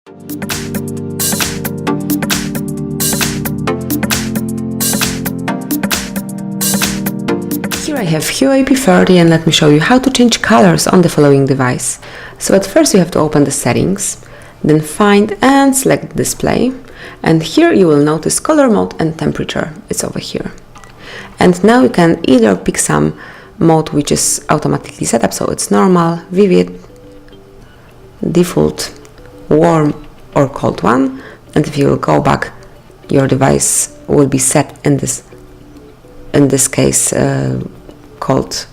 Here I have Huawei P30 and let me show you how to change colors on the following device. So at first you have to open the settings, then find and select display, and here you will notice color mode and temperature. It's over here. And now you can either pick some mode which is automatically set up, so it's normal, vivid, default, warm or cold one, and if you will go back, your device will be set in this case cold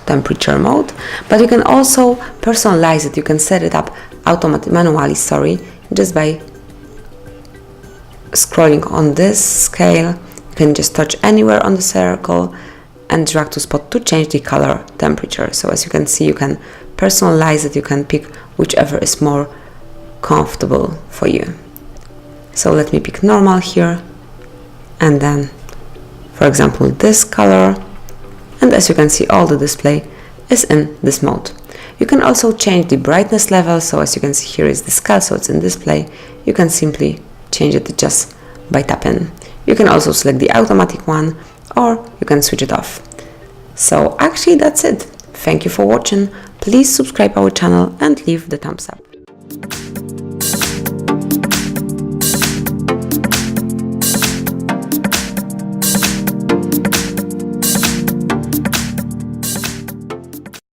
temperature mode. But you can also personalize it. You can set it up manually, just by scrolling on this scale. You can just touch anywhere on the circle and drag to spot to change the color temperature. So as you can see, you can personalize it. You can pick whichever is more comfortable for you. So let me pick normal here, and then for example this color, and as you can see all the display is in this mode. You can also change the brightness level, so as you can see here is the scale, so it's in display. You can simply change it just by tapping. You can also select the automatic one, or you can switch it off. So actually that's it. Thank you for watching. Please subscribe our channel and leave the thumbs up.